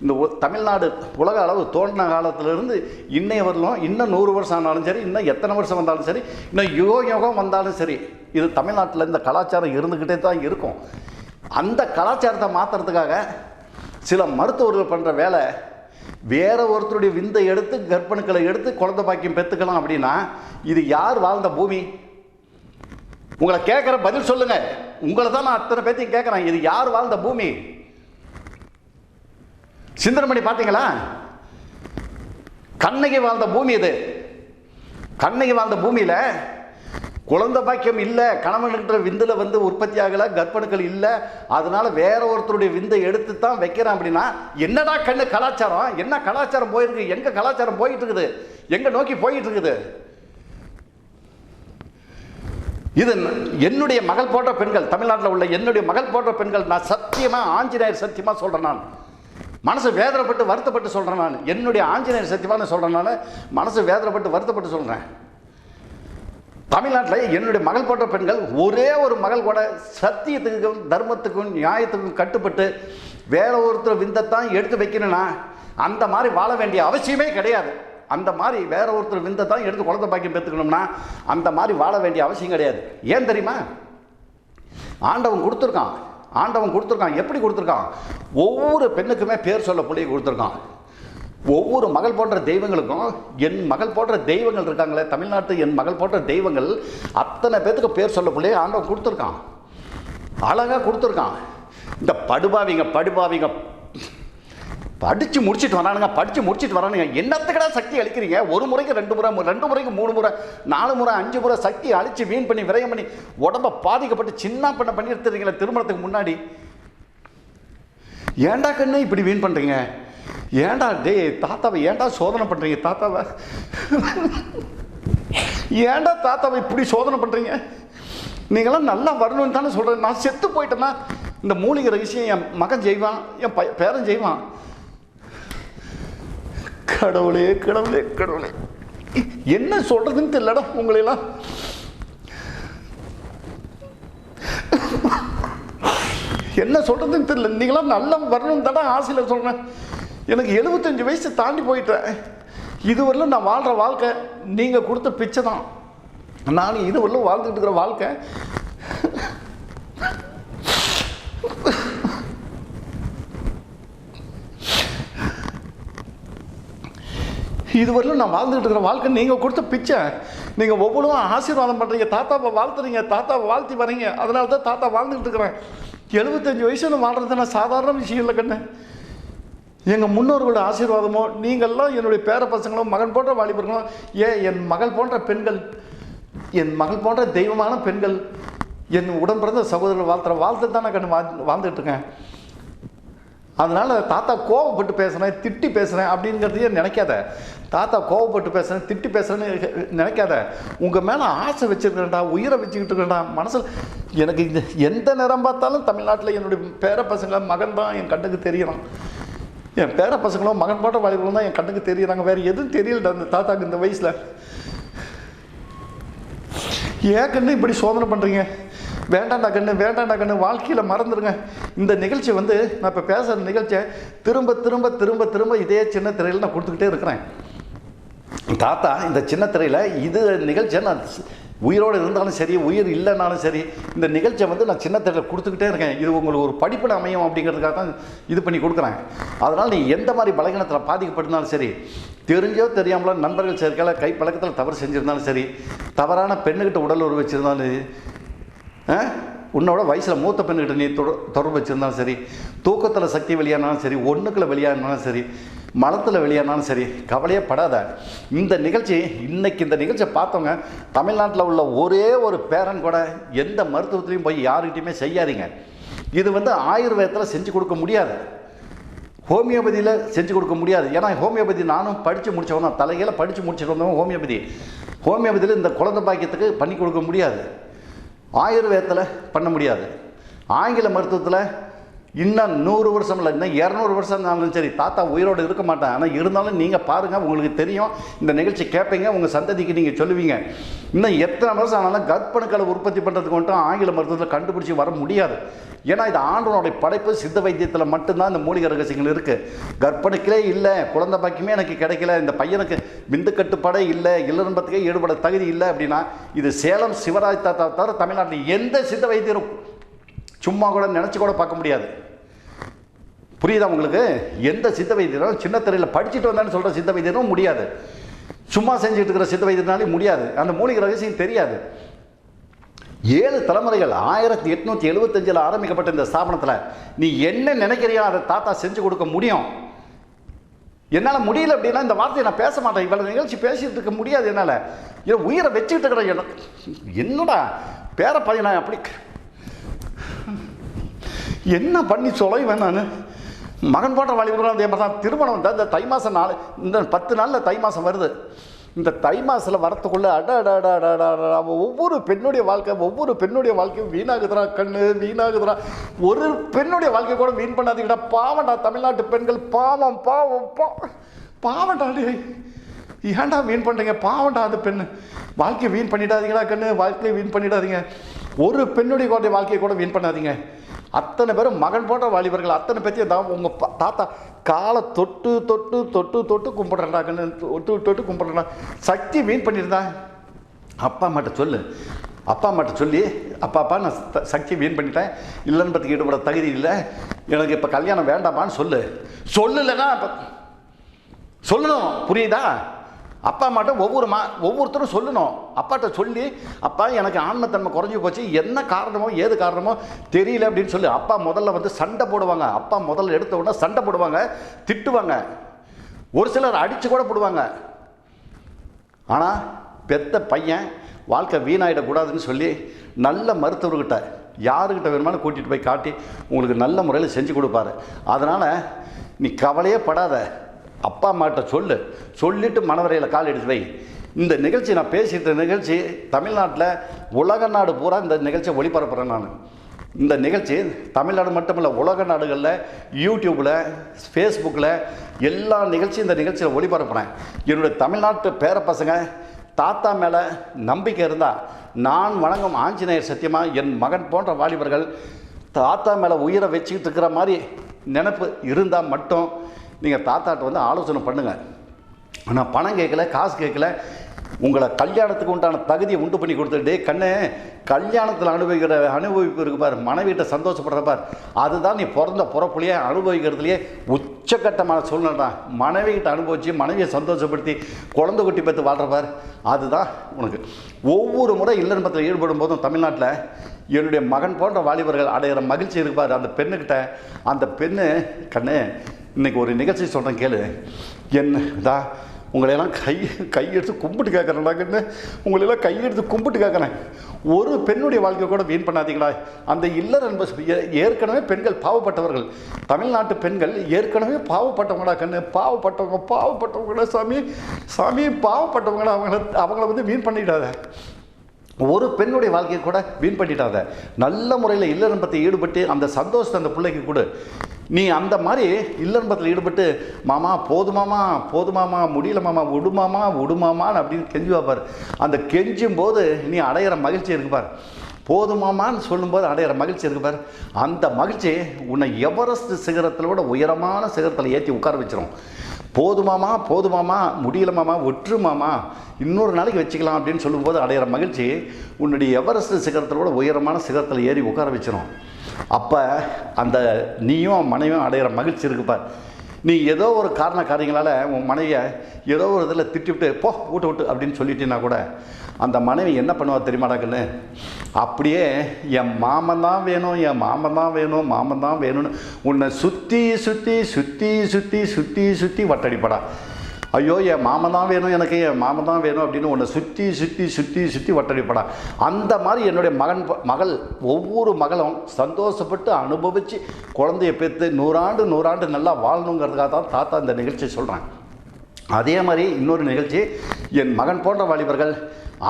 இந்த தமிழ்நாடு உலக அளவு தோன்றின காலத்திலிருந்து இன்னைய வரலும், இன்னும் 100 வருஷம் ஆனாலும் சரி, இன்னும் எத்தனை வருஷம் வந்தாலும் சரி, இன்னும் யுகம் வந்தாலும் சரி, இது தமிழ்நாட்டில் இந்த கலாச்சாரம் இருந்துக்கிட்டே தான் இருக்கும். அந்த கலாச்சாரத்தை மாற்றுறதுக்காக சில மருத்துவர்கள் பண்ணுற வேலை, வேற ஒருத்தருடைய விந்தை எடுத்து கர்ப்பணுக்களை எடுத்து குழந்தை பாக்கியம் பெற்றுக்கலாம் அப்படின்னா இது யார் வாழ்ந்த பூமி? உங்களை கேட்குற பதில் சொல்லுங்க. உங்களை தான் நான் அத்தனை பேர்த்தையும் கேட்குறேன், இது யார் வாழ்ந்த பூமி? சிந்தனை பார்த்தீங்களா? கண்ணகி வாழ்ந்த பூமி இது. கண்ணகி வாழ்ந்த பூமியில் குழந்தை பாக்கியம் இல்லை, கணவனுன்ற விந்தில் வந்து உற்பத்தி ஆகலை, கர்ப்பணுக்கள் இல்லை, அதனால வேற ஒருத்தருடைய விந்தை எடுத்து தான் வைக்கிறான் அப்படின்னா என்னடா கண்ணு கலாச்சாரம்? என்ன கலாச்சாரம் போயிருக்கு? எங்க கலாச்சாரம் போயிட்டு இருக்குது? எங்க நோக்கி போயிட்டு இருக்குது? இது என்னுடைய மகள் போன்ற பெண்கள், தமிழ்நாட்டில் உள்ள என்னுடைய மகள் போன்ற பெண்கள், நான் சத்தியமா ஆஞ்சநேயர் சத்தியமா சொல்றேன், நான் மனசு வேதனைப்பட்டு வருத்தப்பட்டு சொல்றேன், நான் என்னுடைய ஆஞ்சநேயர் சத்தியமா சொல்றேன், நான் மனசு வேதனைப்பட்டு வருத்தப்பட்டு சொல்றேன். தமிழ்நாட்டில் என்னுடைய மகள் போன்ற பெண்கள் ஒரே ஒரு மகள் கூட சத்தியத்துக்கும் தர்மத்துக்கும் நியாயத்துக்கும் கட்டுப்பட்டு வேற ஒருத்தர் விந்தத்தான் எடுத்து வைக்கணும்னா அந்த மாதிரி வாழ வேண்டிய அவசியமே கிடையாது. அந்த மாதிரி வேற ஒருத்தர் விந்தத்தான் எடுத்து குழந்தை பாக்கியம் பெற்றுக்கணும்னா அந்த மாதிரி வாழ வேண்டிய அவசியம் கிடையாது. ஏன் தெரியுமா? ஆண்டவன் கொடுத்துருக்கான். ஆண்டவன் கொடுத்துருக்கான். எப்படி கொடுத்துருக்கான்? ஒவ்வொரு பெண்ணுக்குமே பேர் சொல்ல புள்ளியை கொடுத்துருக்கான். ஒவ்வொரு மகள் போன்ற தெய்வங்களுக்கும் என் மகள் போன்ற தெய்வங்கள் இருக்காங்களே தமிழ்நாட்டு, என் மகள் போன்ற தெய்வங்கள் அத்தனை பேத்துக்கு பேர் சொல்ல புள்ளியை ஆண்டவன் கொடுத்துருக்கான். அழகாக கொடுத்துருக்கான். இந்த படுபாவிங்க படித்து முடிச்சுட்டு வரானுங்க. என்னத்துக்கடா சக்தி அளிக்கிறீங்க? ஒரு முறைக்கு 2 முறை, 2 முறைக்கு 3 முறை, 4 முறை, 5 முறை சக்தி அழிச்சு வீண் பண்ணி விரயம் பண்ணி உடம்ப பாதிக்கப்பட்டு சின்ன பண்ணி எடுத்துறீங்களே திருமணத்துக்கு முன்னாடி. ஏண்டா கண்ணு இப்படி வீண் பண்ணுறீங்க? ஏண்டா தாத்தாவை ஏண்டா சோதனை பண்ணுறீங்க? தாத்தாவை ஏண்டா தாத்தாவை இப்படி சோதனை பண்ணுறீங்க? நீங்களாம் நல்லா வரணும்னு தானே சொல்கிறேன். நான் செத்து போயிட்டேன்னா இந்த மூலிகை ரகசியம் என் மகன் செய்வான், என் பேரன் செய்வான். கடவுளே கடவுளே கடவுளே, என்ன சொல்றதுன்னு தெரியலடா உங்களெல்லாம். என்ன சொல்றதுன்னு தெரியல. நீங்களாம் நல்லா வரணும் தானே ஆசையில் சொல்றேன். எனக்கு 75 வயசு தாண்டி போயிட்டேன். இதுவரையிலும் நான் வாழ்கிற வாழ்க்கை நீங்கள் கொடுத்த பிச்சை தான். நான் இதுவரையிலும் வாழ்ந்துட்டு இருக்கிற வாழ்க்கை இதுவரையிலும் நான் வாழ்ந்துட்டு இருக்கிற வாழ்க்கை நீங்கள் கொடுத்த பிச்சை. நீங்கள் ஒவ்வொன்றும் ஆசீர்வாதம் பண்ணுறீங்க, தாத்தாவை வாழ்த்துறீங்க, தாத்தாவை வாழ்த்தி வரீங்க. அதனால தான் தாத்தா வாழ்ந்துட்டு இருக்கிறேன். 75 வயசுல வாழ்றது நான் சாதாரண விஷயம் இல்லை கண்ணு. எங்கள் முன்னோர்களோட ஆசீர்வாதமோ, நீங்கள்லாம் என்னுடைய பேர பசங்களும் மகன் போன்ற வாலிபர்களும், என் மகள் போன்ற பெண்கள், என் மகள் போன்ற தெய்வமான பெண்கள், என் உடன் பிறந்த சகோதரர்கள் வாழ்த்துற வாழ்த்து தான் நான் கண்ணு வாழ்ந்துட்டு இருக்கேன். அதனால் தாத்தா கோவப்பட்டு பேசுகிறேன், திட்டி பேசுகிறேன் அப்படிங்கிறதையே நினைக்காத. தாத்தா கோவப்பட்டு பேசுகிறேன், திட்டி பேசுகிறேன்னு நினைக்காத. உங்கள் மேலே ஆசை வச்சுருக்கிறேன்டா, உயிரை வச்சுக்கிட்டு இருக்கிறேன்டா மனசில். எனக்கு இந்த எந்த நேரம் பார்த்தாலும் தமிழ்நாட்டில் என்னுடைய பேர பசங்க மகன் தான் என் கண்ணுக்கு தெரியலாம். என் பேர பசங்களும் மகன் போட்ட வாலிபர்களும் தான் என் கண்ணுக்கு தெரியுறாங்க. வேறு எதுவும் தெரியல அந்த தாத்தாக்கு இந்த வயசில். ஏன் கண்ணு இப்படி சோதனை பண்ணுறீங்க? வேண்டாண்டா கண்ணு, வாழ்க்கையில் மறந்துடுங்க. இந்த நிகழ்ச்சி வந்து நான் இப்போ பேசுகிற நிகழ்ச்சியை திரும்ப திரும்ப திரும்ப திரும்ப இதே சின்ன திரையில் நான் கொடுத்துக்கிட்டே இருக்கிறேன். தாத்தா இந்த சின்ன திரையில் இது நிகழ்ச்சியை நான் உயிரோடு இருந்தாலும் சரி, உயிர் இல்லைனாலும் சரி, இந்த நிகழ்ச்சியை வந்து நான் சின்ன திரையில் கொடுத்துக்கிட்டே இருக்கேன். இது உங்களுக்கு ஒரு படிப்பில் அமையும் அப்படிங்கிறதுக்காக தான் இது பண்ணி கொடுக்குறேன். அதனால் நீ எந்த மாதிரி பலகீனத்தில் பாதிக்கப்பட்டிருந்தாலும் சரி, தெரிஞ்சோ தெரியாமலோ நண்பர்கள் சேர்க்கையில கை பழக்கத்தில் தவறு செஞ்சுருந்தாலும் சரி, தவறான பெண்ணுக்கிட்ட உடல் உறவு வச்சுருந்தாலும், உன்னோட வயசில் மூத்த பெண்ணுக்கிட்ட நீ தொடர்பு வச்சுருந்தாலும் சரி, தூக்கத்தில் சக்தி வெளியானாலும் சரி, ஒன்றுக்குள்ள வெளியானாலும் சரி, மலத்தில் வெளியானாலும் சரி, கவலையே படாத. இந்த நிகழ்ச்சி இன்னைக்கு இந்த நிகழ்ச்சியை பார்த்தவங்க தமிழ்நாட்டில் உள்ள ஒரே ஒரு பேரன் கூட எந்த மருத்துவத்திலையும் போய் யாருக்கிட்டையுமே செய்யாதீங்க. இது வந்து ஆயுர்வேதத்தில் செஞ்சு கொடுக்க முடியாது, ஹோமியோபதியில் செஞ்சு கொடுக்க முடியாது. ஏன்னா ஹோமியோபதி நானும் படித்து முடித்தவன் தான், தலைகையில் படித்து முடிச்சுட்டு வந்தவன் ஹோமியோபதியில் இந்த குழந்தை பாக்கியத்துக்கு பண்ணி கொடுக்க முடியாது, ஆயுர்வேதத்தில் பண்ண முடியாது, ஆங்கில மருத்துவத்தில் இன்னும் 100 வருஷம் இல்லை, இன்னும் 200 வருஷம் இருந்தாலும் சரி தாத்தா உயிரோடு இருக்க மாட்டேன். ஆனால் இருந்தாலும் நீங்கள் பாருங்கள், உங்களுக்கு தெரியும், இந்த நிகழ்ச்சி கேட்பீங்க, உங்கள் சந்ததிக்கு நீங்கள் சொல்லுவீங்க. இன்னும் எத்தனை வருஷம் ஆனாலும் கர்ப்பணுக்களை உற்பத்தி பண்ணுறதுக்கு மட்டும் ஆங்கில மருத்துவத்தில் கண்டுபிடிச்சி வர முடியாது. ஏன்னா இது ஆண்டவனுடைய படைப்பு. சித்த வைத்தியத்தில் மட்டும்தான் இந்த மூலிகை ரகசியங்கள் இருக்குது. கர்ப்பணுக்களே இல்லை, குழந்தை பாக்கியமே எனக்கு கிடைக்கல, இந்த பையனுக்கு விந்து கட்டுப்பாடே இல்லை, இல்லறம்பத்துக்கே ஈடுபட தகுதி இல்லை அப்படின்னா இது சேலம் சிவராஜ் தாத்தா தவிர தமிழ்நாட்டில் எந்த சித்த வைத்தியரும் சும்மா கூட நினச்சி கூட பார்க்க முடியாது. புரியுதா உங்களுக்கு? எந்த சித்த வைத்தியரும் சின்ன திரையில் படிச்சுட்டு வந்தான்னு சொல்கிற சித்த வைத்தியரும் முடியாது. சும்மா செஞ்சுட்டு இருக்கிற சித்த வைத்தியனாலே முடியாது. அந்த மூலிகை ரகசியம் தெரியாது. 7 தலைமுறைகள் 1875 ஆரம்பிக்கப்பட்ட இந்த ஸ்தாபனத்தில் நீ என்ன நினைக்கிறியோ அதை தாத்தா செஞ்சு கொடுக்க முடியும். என்னால் முடியல அப்படின்னா இந்த வார்த்தையை நான் பேச மாட்டேன். இவ்வளோ நிகழ்ச்சி பேசிட்டு இருக்க முடியாது என்னால். இதை உயிரை வச்சுக்கிட்டு இருக்கிறேன். என்னடா பேர பையனா அப்படி என்ன பண்ணி சொல்லுவேன் நான். மகன் போன்ற வாலிபர்கள் அதே மாதிரி தான். திருமணம் வந்து இந்த தை மாதம் நாள், இந்த 10 நாளில் தை மாதம் வருது. இந்த தை மாதத்தில் வரத்துக்குள்ளே ஒவ்வொரு பெண்ணுடைய வாழ்க்கையும் வீணாகுதுரா கண்ணு, வீணாகுதுரா. ஒரு பெண்ணுடைய வாழ்க்கை கூட வீண் பண்ணாதீங்கடா. பாவம்டா தமிழ்நாட்டு பெண்கள், பாவம் பாவம் பாவம்டா. ஏன்டா வீண் பண்ணுறீங்க? பாவம்டா அந்த பெண்ணு வாழ்க்கையை வீண் பண்ணிடாதீங்கடா கண்ணு, வாழ்க்கையை வீண் பண்ணிடாதீங்க. ஒரு பெண்ணுடைய வாழ்க்கையை கூட வீண் பண்ணாதீங்க. அத்தனை பேரும் மகன் போன்ற வாலிபர்கள் அத்தனை பேர்த்தையும் தான் உங்கள் தாத்தா காலை தொட்டு தொட்டு தொட்டு தொட்டு கும்பிட்றேன்டா கண்ணு, தொட்டு தொட்டு கும்பிட்றேன்டா. சக்தி வீண் பண்ணியிருந்தேன். அப்பா அம்மாட்ட சொல்லு, அப்பா அம்மாட்ட சொல்லி அப்பா நான் சக்தி வீண் பண்ணிட்டேன், இல்லைன்னு பற்றி ஈடுபட தகுதி இல்லை, எனக்கு இப்போ கல்யாணம் வேண்டாமான்னு சொல்லலைன்னா சொல்லணும். புரியுதா? அப்பா அம்மாட்ட ஒவ்வொருத்தரும் சொல்லணும். அப்பாட்ட சொல்லி, அப்பா எனக்கு ஆன்மத்தன்மை குறைஞ்சி போச்சு, என்ன காரணமோ ஏது காரணமோ தெரியல அப்படின்னு சொல்லி அப்பா முதல்ல வந்து சண்டை போடுவாங்க. அப்பா முதல்ல எடுத்த உடனே சண்டை போடுவாங்க, திட்டுவாங்க, ஒரு சிலர் அடித்து கூட போடுவாங்க. ஆனால் பெத்த பையன் வாழ்க்கை வீணாயிடக்கூடாதுன்னு சொல்லி நல்ல மருத்துவர்கிட்ட யாருக்கிட்ட வேணுமானு கூட்டிகிட்டு போய் காட்டி உங்களுக்கு நல்ல முறையில் செஞ்சு கொடுப்பாரு. அதனால் நீ கவலையே படாத. அப்பா அம்மாட்ட சொல்லிவிட்டு மனவரையில் கால் எடுத்து வை. இந்த நிகழ்ச்சி நான் பேசிட்ட நிகழ்ச்சி தமிழ்நாட்டில் உலக நாடு பூரா இந்த நிகழ்ச்சியை ஒளிபரப்புகிறேன் நான். இந்த நிகழ்ச்சி தமிழ்நாடு மட்டுமில்லை, உலக நாடுகளில், யூடியூப்பில், ஃபேஸ்புக்கில் எல்லா நிகழ்ச்சியும் இந்த நிகழ்ச்சியில் ஒளிபரப்புகிறேன். என்னுடைய தமிழ்நாட்டு பேர பசங்க தாத்தா மேலே நம்பிக்கை இருந்தால், நான் வணங்கும் ஆஞ்சநேயர் சத்தியமாக என் மகன் போன்ற வாலிபர்கள் தாத்தா மேலே உயிரை வச்சுக்கிட்டு இருக்கிற மாதிரி நினைப்பு இருந்தால் மட்டும் நீங்கள் தாத்தாட்ட வந்து ஆலோசனை பண்ணுங்கள். ஆனால் பணம் கேட்கல, காசு கேட்கல, உங்களை கல்யாணத்துக்கு உண்டான தகுதியை உண்டு பண்ணி கொடுத்துட்டு கண்ணு கல்யாணத்தில் அனுபவிப்பு இருக்கு பார், மனைவிட்ட சந்தோஷப்படுற பார், அதுதான் நீ பிறந்த பிறப்புலையே அனுபவிக்கிறதுலையே உச்சக்கட்டமான சூழ்நிலை. மனைவிகிட்ட அனுபவித்து மனைவியை சந்தோஷப்படுத்தி குழந்தை குட்டி பெற்று வாழ்கிற பார், அதுதான் உனக்கு. ஒவ்வொரு முறை இல்லன்பத்தில் ஈடுபடும் போதும் தமிழ்நாட்டில் என்னுடைய மகன் போன்ற வாலிபர்கள் அடையிற மகிழ்ச்சி இருப்பார் அந்த பெண்ணுக்கிட்ட. அந்த பெண்ணு கண்ணு இன்றைக்கி ஒரு நிகழ்ச்சி சொல்கிறேன் கேளு. என்னதா உங்களையெல்லாம் கையெடுத்து கும்பிட்டு கேட்குறேன்டாங்கன்னு, உங்களையெல்லாம் கையெடுத்து கும்பிட்டு கேட்குறேன். ஒரு பெண்ணுடைய வாழ்க்கை கூட வீண் பண்ணாதீங்களா. அந்த இல்லற ஏற்கனவே பெண்கள் பாவப்பட்டவர்கள். தமிழ்நாட்டு பெண்கள் ஏற்கனவே பாவப்பட்டவங்களா கண்ணு, பாவப்பட்டவங்களா சாமி பாவப்பட்டவங்களா. அவங்கள வந்து வீண் பண்ணிடாத. ஒரு பெண்ணுடைய வாழ்க்கையை கூட வீண் பண்ணிட்டாத. நல்ல முறையில் இல்லறம்பத்தை ஈடுபட்டு அந்த சந்தோஷத்தை அந்த பிள்ளைக்கு கொடு. நீ அந்த மாதிரி இல்லன்பத்தில் ஈடுபட்டு மாமா போதுமாமா முடியல மாமா விடுமாமான்னு அப்படின்னு கெஞ்சி வைப்பார். அந்த கெஞ்சும் போது நீ அடையிற மகிழ்ச்சி இருக்குப்பார். போதுமாமான்னு சொல்லும்போது அடையிற மகிழ்ச்சி இருக்குப்பார். அந்த மகிழ்ச்சி உன்னை எவரெஸ்ட் சிகரத்தில் விட உயரமான சிகரத்தில் ஏற்றி உட்கார வச்சிடும். போதுமாமா முடியல மாமா விட்டுருமாமா இன்னொரு நாளைக்கு வச்சுக்கலாம் அப்படின்னு சொல்லும்போது அடையிற மகிழ்ச்சி உன்னுடைய எவரெஸ்ட் சிகரத்தில் விட உயரமான சிகரத்தில் ஏறி உட்கார வச்சிடும். அப்போ அந்த நீயும் மனைவியும் அடையிற மகிழ்ச்சி இருக்குப்பார். நீ ஏதோ ஒரு காரியங்களால் உன் மனைவியை ஏதோ ஒரு இதில் திட்டிவிட்டு விட்டு அப்படின்னு சொல்லிட்டீங்கன்னா கூட அந்த மனைவி என்ன பண்ணுவா தெரியுமாடாக்குன்னு, அப்படியே என் மாமன் தான் வேணும்னு உன்னை சுற்றி வட்டடிப்படா. ஐயோ என் மாமன் தான் வேணும், எனக்கு என் மாமன் தான் வேணும் அப்படின்னு உன்னை சுற்றி வட்டடிப்படா. அந்த மாதிரி என்னுடைய மகள் ஒவ்வொரு மகளும் சந்தோஷப்பட்டு அனுபவித்து குழந்தைய பெற்று நூறாண்டு நல்லா வாழணுங்கிறதுக்காக தான் தாத்தா இந்த நிகழ்ச்சியை சொல்கிறேன். அதே மாதிரி இன்னொரு நிகழ்ச்சி, என் மகன் போன்ற வாலிபர்கள்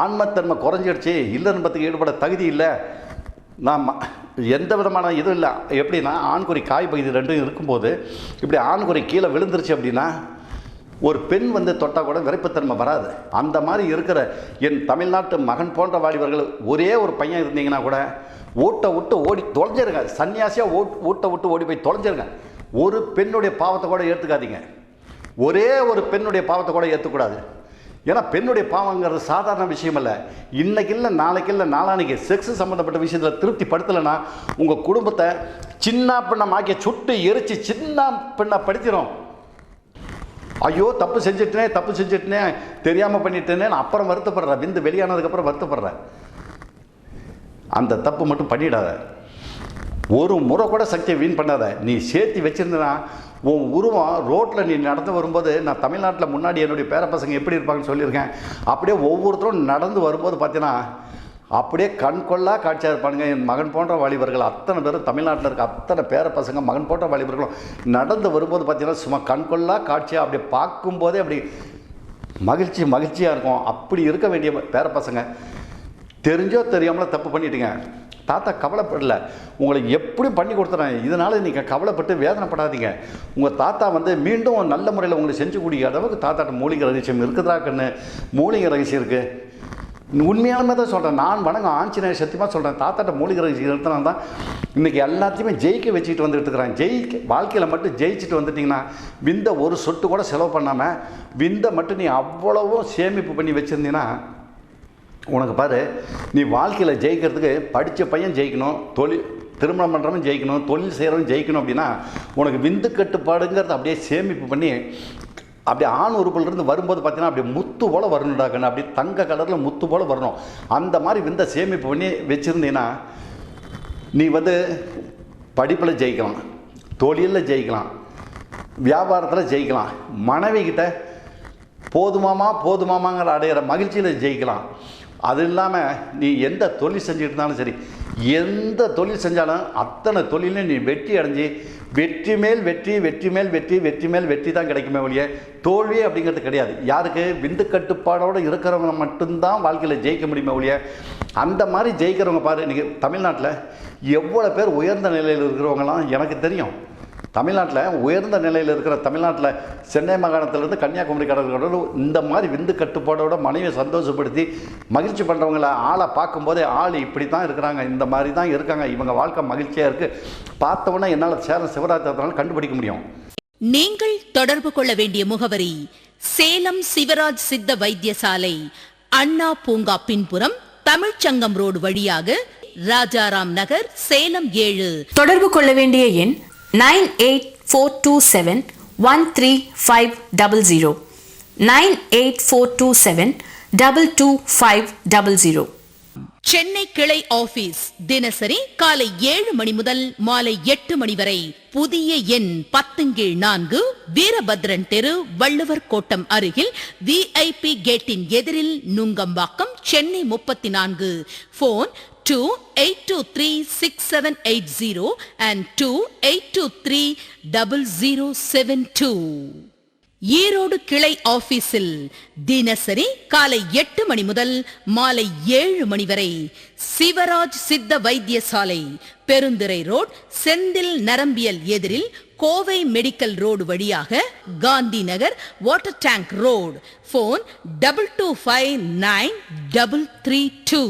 ஆன்மத்தன்மை குறைஞ்சிடுச்சு, இல்லன்பத்துக்கு ஈடுபட தகுதி இல்லை, நான் எந்த விதமான இதுவும் இல்லை. எப்படின்னா ஆண்குறி காய் பகுதி ரெண்டும் இருக்கும்போது இப்படி ஆண்குறி கீழே விழுந்துருச்சு அப்படின்னா ஒரு பெண் வந்து தொட்டால் கூட விரைப்புத்தன்மை வராது. அந்த மாதிரி இருக்கிற என் தமிழ்நாட்டு மகன் போன்ற வாலிபர்கள் ஒரே ஒரு பையன் இருந்தீங்கன்னா கூட ஊட்ட விட்டு ஓடி தொலைஞ்சிருங்க. சன்னியாசியாக ஊட்ட விட்டு ஓடி போய் தொலைஞ்சிருங்க. ஒரு பெண்ணுடைய பாவத்தை கூட ஏற்றுக்காதீங்க. ஒரே ஒரு பெண்ணுடைய பாவத்தை கூட ஏற்றுக்கூடாது. ஏன்னா பெண்ணுடைய பாவங்கிறது சாதாரண விஷயம் இல்லை. இன்றைக்கி இல்லை நாளைக்கு இல்லை நாளானிக்கு செக்ஸ் சம்மந்தப்பட்ட விஷயத்தில் திருப்தி படுத்தலைன்னா உங்கள் குடும்பத்தை சின்ன பின்னமாக்கி சுட்டு எரித்து சின்ன பின்ன படுத்திடும். ஐயோ தப்பு செஞ்சுட்டேனே தெரியாமல் பண்ணிட்டேனே அப்புறம் வருத்தப்படுறேன். விந்து வெளியானதுக்கப்புறம் வருத்தப்படுறேன். அந்த தப்பு மட்டும் பண்ணிடாத. ஒரு முறை கூட சக்தியை வீண் பண்ணாத. நீ சேர்த்து வச்சுருந்தனா உன் உருவம் ரோட்டில் நீ நடந்து வரும்போது, நான் தமிழ்நாட்டில் முன்னாடி என்னுடைய பேர பசங்க எப்படி இருப்பாங்கன்னு சொல்லியிருக்கேன். அப்படியே ஒவ்வொருத்தரும் நடந்து வரும்போது பார்த்தீங்கன்னா அப்படியே கண்கொள்ளா காட்சியாக இருப்பானுங்க. என் மகன் போன்ற வாலிபர்கள் அத்தனை பேரும் தமிழ்நாட்டில் இருக்க அத்தனை பேர பசங்க மகன் போன்ற வாலிபர்களும் நடந்து வரும்போது பார்த்தீங்கன்னா சும்மா கண்கொள்ளா காட்சியாக அப்படியே பார்க்கும்போதே அப்படி மகிழ்ச்சியாக இருக்கும். அப்படி இருக்க வேண்டிய பேர பசங்க தெரிஞ்சோ தெரியாமலோ தப்பு பண்ணிட்டீங்க. தாத்தா கவலைப்படல, உங்களுக்கு எப்படி பண்ணி கொடுத்துறேன். இதனால் நீங்கள் கவலைப்பட்டு வேதனைப்படாதீங்க. உங்கள் தாத்தா வந்து மீண்டும் நல்ல முறையில் உங்களுக்கு செஞ்சு கொடுக்க அளவுக்கு தாத்தாட்ட மூலிகை ரகசியம் இருக்குதா கண்ணு? மூலிகை ரகசியம் இருக்குது. உண்மையாலுமே தான் சொல்கிறேன். நான் வணங்க ஆஞ்சநேயர் சத்தியமாக சொல்கிறேன். தாத்தாட்ட மூலிகை ரகசியம் எடுத்தனா தான் இன்றைக்கி எல்லாத்தையுமே ஜெயிக்க வச்சுக்கிட்டு வந்துட்டு இருக்கிறேன். வாழ்க்கையில் மட்டும் ஜெயிச்சுட்டு வந்துட்டிங்கன்னா விந்த ஒரு சொட்டு கூட செலவு பண்ணாமல் விந்தை மட்டும் நீ அவ்வளவும் சேமிப்பு பண்ணி வச்சுருந்தீங்கன்னா உனக்கு பாரு, நீ வாழ்க்கையில் ஜெயிக்கிறதுக்கு படித்த பையன் ஜெயிக்கணும், திருமணம் பண்ணுறவன் ஜெயிக்கணும், தொழில் செய்கிறவன் ஜெயிக்கணும். அப்படின்னா உனக்கு விந்து கட்டுப்பாடுங்கிறது அப்படியே சேமிப்பு பண்ணி அப்படியே ஆண் உறுப்பிலிருந்து வரும்போது பார்த்தீங்கன்னா அப்படியே முத்து போல் வரணுண்டாக்கணும். அப்படியே தங்க கலரில் முத்து போல் வரணும். அந்த மாதிரி விந்த சேமிப்பு பண்ணி வச்சுருந்தீங்கன்னா நீ வந்து படிப்பில் ஜெயிக்கலாம், தொழிலில் ஜெயிக்கலாம், வியாபாரத்தில் ஜெயிக்கலாம், மனைவிக்கிட்ட போதுமாமாங்கிற அடையிற மகிழ்ச்சியில் ஜெயிக்கலாம். அது இல்லாமல் நீ எந்த தொழில் செஞ்சுட்டு இருந்தாலும் சரி, எந்த தொழில் செஞ்சாலும் அத்தனை தொழிலையும் நீ வெற்றி அடைஞ்சி வெற்றி மேல் வெற்றி, வெற்றி மேல் வெற்றி, வெற்றி மேல் வெற்றி தான் கிடைக்குமே ஒழிய தோல்வி அப்படிங்கிறது கிடையாது. யாருக்கு விந்து கட்டுப்பாடோடு இருக்கிறவங்க மட்டும்தான் வாழ்க்கையில் ஜெயிக்க முடியுமே ஒழிய அந்த மாதிரி ஜெயிக்கிறவங்க பாரு. இன்றைக்கி தமிழ்நாட்டில் எவ்வளோ பேர் உயர்ந்த நிலையில் இருக்கிறவங்களாம் எனக்கு தெரியும். தமிழ்நாட்டில் உயர்ந்த நிலையில் இருக்கிற தமிழ்நாட்டில் சென்னை மாகாணத்திலேருந்து கன்னியாகுமரி கடற்கரை இந்த மாதிரி விந்து கட்டுப்பாடோட மனைவியை சந்தோஷப்படுத்தி மகிழ்ச்சி பண்ணுறவங்கள ஆளை பார்க்கும்போதே ஆள் இப்படி தான் இருக்கிறாங்க, இந்த மாதிரி தான் இருக்காங்க, இவங்க வாழ்க்கை மகிழ்ச்சியாக இருக்குது, பார்த்தவொன்னே என்னால் சேலம் சிவராஜ் கண்டுபிடிக்க முடியும். நீங்கள் தொடர்பு கொள்ள வேண்டிய முகவரி சேலம் சிவராஜ் சித்த வைத்தியசாலை, அண்ணா பூங்கா பின்புறம், தமிழ்ச்சங்கம் ரோடு வழியாக ராஜாராம் நகர், சேலம் 7. தொடர்பு கொள்ள வேண்டிய எண் 9842713500 9842722500. சென்னை கிளை ஆபீஸ் தினசரி காலை 7 மணி முதல் மாலை 8 மணி வரை. புதிய எண் 10/4, வீரபத்ரன் தெரு, வள்ளுவர் கோட்டம் அருகில், VIP கேட்டின் எதிரில், நுங்கம்பாக்கம், சென்னை 34. Phone 28236780 and 28230072. ஈரோடு கிளை ஆபீஸில் தினசரி காலை 8 மணி முதல் மாலை 7 மணி வரை. சிவராஜ் சித்த வைத்தியசாலை, பெருந்துறை ரோட், செந்தில் நரம்பியல் எதிரில், கோவை மெடிக்கல் ரோடு வழியாக, Gandhi Nagar, water tank road. Phone 22593332.